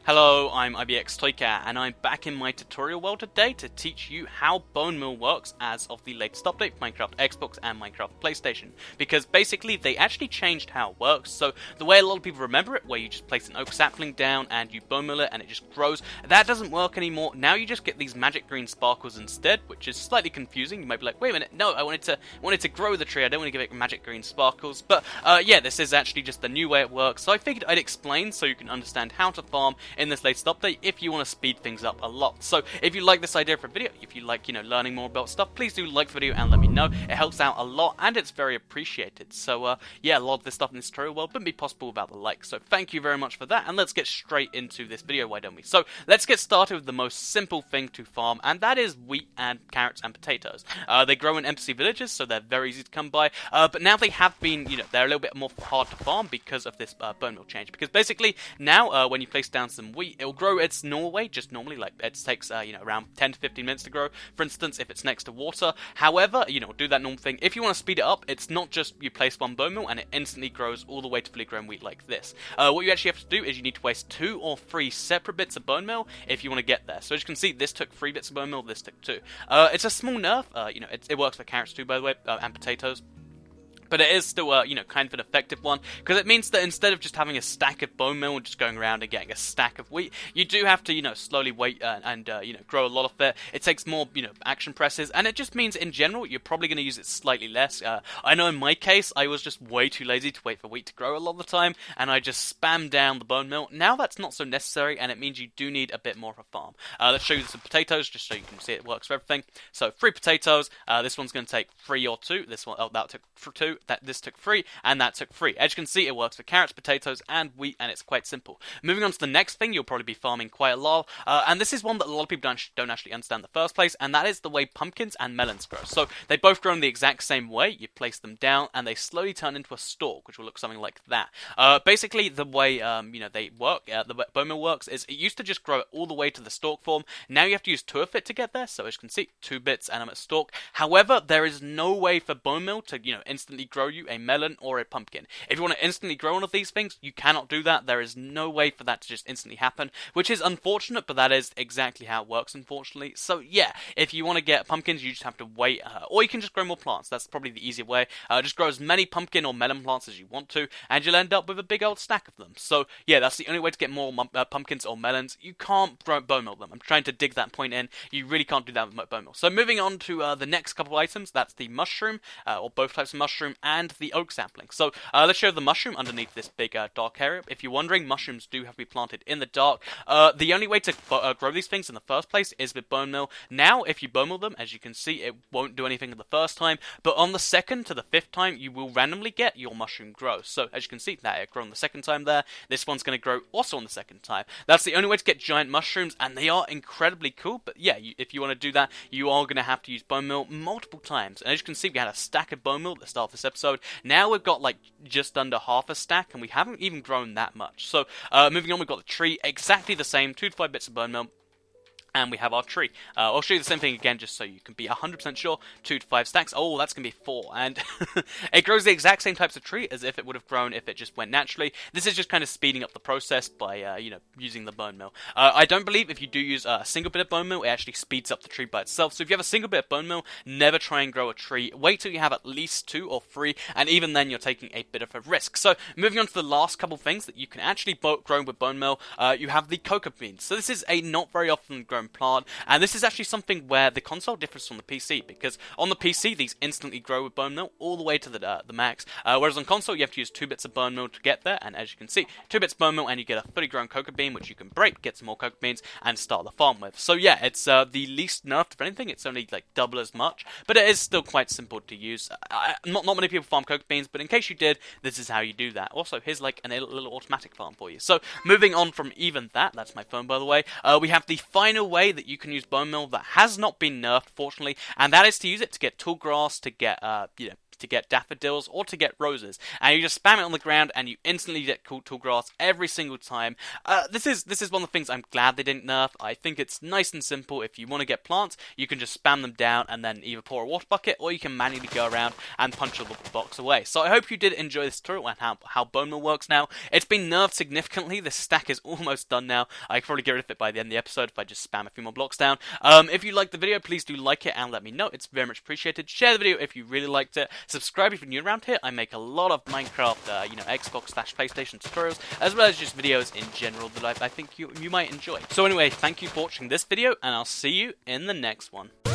Hello, I'm IBX Toycat, and I'm back in my tutorial world today to teach you how bone meal works as of the latest update for Minecraft Xbox and Minecraft PlayStation. Because basically, they actually changed how it works, so the way a lot of people remember it, where you just place an oak sapling down and you bone meal it and it just grows, that doesn't work anymore. Now you just get these magic green sparkles instead, which is slightly confusing. You might be like, wait a minute, no, I wanted to grow the tree, I don't want to give it magic green sparkles. But yeah, this is actually just the new way it works, so I figured I'd explain so you can understand how to farm in this latest update if you want to speed things up a lot. So if you like this idea for a video, if you like, learning more about stuff, please do like the video and let me know. It helps out a lot and it's very appreciated. So yeah, a lot of this stuff in this tutorial world wouldn't be possible without the like. So thank you very much for that, and let's get straight into this video, why don't we? So let's get started with the most simple thing to farm, and that is wheat and carrots and potatoes. They grow in empty villages, so they're very easy to come by, but now they have been, they're a little bit more hard to farm because of this bone meal change. Because basically now when you place down some wheat, it'll grow its normal way, just normally, like it takes around 10 to 15 minutes to grow, for instance, if it's next to water. However, do that normal thing. If you want to speed it up, it's not just you place one bone meal and it instantly grows all the way to fully grown wheat like this. What you actually have to do is you need to waste 2 or 3 separate bits of bone meal if you want to get there. So as you can see, this took 3 bits of bone meal, this took 2. It's a small nerf, it works for carrots too, by the way, and potatoes. But it is still, kind of an effective one, because it means that instead of just having a stack of bone meal and just going around and getting a stack of wheat, you do have to, slowly wait and grow a lot of it. It takes more, action presses, and it just means, in general, you're probably going to use it slightly less. I know in my case, I was just way too lazy to wait for wheat to grow a lot of the time, and I just spammed down the bone meal. Now that's not so necessary, and it means you do need a bit more of a farm. Let's show you some potatoes, just so you can see it works for everything. So, 3 potatoes, this one's going to take 3 or 2, this one, that took 2, this took 3, and that took 3. As you can see, it works for carrots, potatoes, and wheat, and it's quite simple. Moving on to the next thing, you'll probably be farming quite a lot, and this is one that a lot of people don't actually understand in the first place, and that is the way pumpkins and melons grow. So they both grow in the exact same way. You place them down, and they slowly turn into a stalk, which will look something like that. Basically, the way they work, the bone meal works, is it used to just grow all the way to the stalk form. Now you have to use 2 of it to get there. So as you can see, 2 bits, and I'm at stalk. However, there is no way for bone meal to instantly grow you a melon or a pumpkin. If you want to instantly grow one of these things, you cannot do that. There is no way for that to just instantly happen, which is unfortunate, but that is exactly how it works, unfortunately. So yeah, if you want to get pumpkins, you just have to wait, or you can just grow more plants. That's probably the easier way. Just grow as many pumpkin or melon plants as you want to, and you'll end up with a big old stack of them. So yeah, that's the only way to get more pumpkins or melons. You can't bone meal them. I'm trying to dig that point in. You really can't do that with bone meal. So moving on to the next couple of items, that's the mushroom, or both types of mushroom, and the oak sapling. So let's show the mushroom underneath this big dark area. If you're wondering, mushrooms do have to be planted in the dark. The only way to grow these things in the first place is with bone meal. Now, if you bone meal them, as you can see, it won't do anything the first time, but on the 2nd to the 5th time, you will randomly get your mushroom grow. So as you can see, that it grew on the 2nd time there. This one's going to grow also on the 2nd time. That's the only way to get giant mushrooms, and they are incredibly cool. But yeah, if you want to do that, you are going to have to use bone meal multiple times. And as you can see, we had a stack of bone meal at the start of this episode. Now we've got like just under half a stack, and we haven't even grown that much. So moving on, we've got the tree, exactly the same, 2 to 5 bits of bone meal. And we have our tree. I'll show you the same thing again just so you can be 100% sure. 2 to 5 stacks. Oh, that's going to be 4. And it grows the exact same types of tree as if it would have grown if it just went naturally. This is just kind of speeding up the process by, using the bone meal. I don't believe if you do use a single bit of bone meal, it actually speeds up the tree by itself. So if you have a single bit of bone meal, never try and grow a tree. Wait till you have at least 2 or 3, and even then you're taking a bit of a risk. So moving on to the last couple things that you can actually grow with bone meal, you have the Coca Beans. So this is a not very often grown plant, and this is actually something where the console differs from the PC, because on the PC these instantly grow with bone meal all the way to the max, whereas on console you have to use 2 bits of bone meal to get there, and as you can see, 2 bits of bone meal and you get a fully grown coca bean, which you can break, get some more coca beans, and start the farm with. So yeah, it's the least nerfed of anything. It's only like double as much, but it is still quite simple to use. Not many people farm coca beans, but in case you did, this is how you do that. Also, here's like a little automatic farm for you. So moving on from even that's my phone by the way, we have the final way that you can use bone meal that has not been nerfed, fortunately, and that is to use it to get tall grass, to get to get daffodils or to get roses, and you just spam it on the ground and you instantly get cool tall grass every single time. This is one of the things I'm glad they didn't nerf. I think it's nice and simple. If you want to get plants, you can just spam them down and then either pour a water bucket, or you can manually go around and punch all the blocks away. So I hope you did enjoy this tutorial and how bone meal works now. It's been nerfed significantly. This stack is almost done now. I could probably get rid of it by the end of the episode if I just spam a few more blocks down. If you liked the video, please do like it and let me know. It's very much appreciated. Share the video if you really liked it. Subscribe if you're new around here. I make a lot of Minecraft, Xbox/PlayStation tutorials, as well as just videos in general that I think you might enjoy. So anyway, thank you for watching this video, and I'll see you in the next one.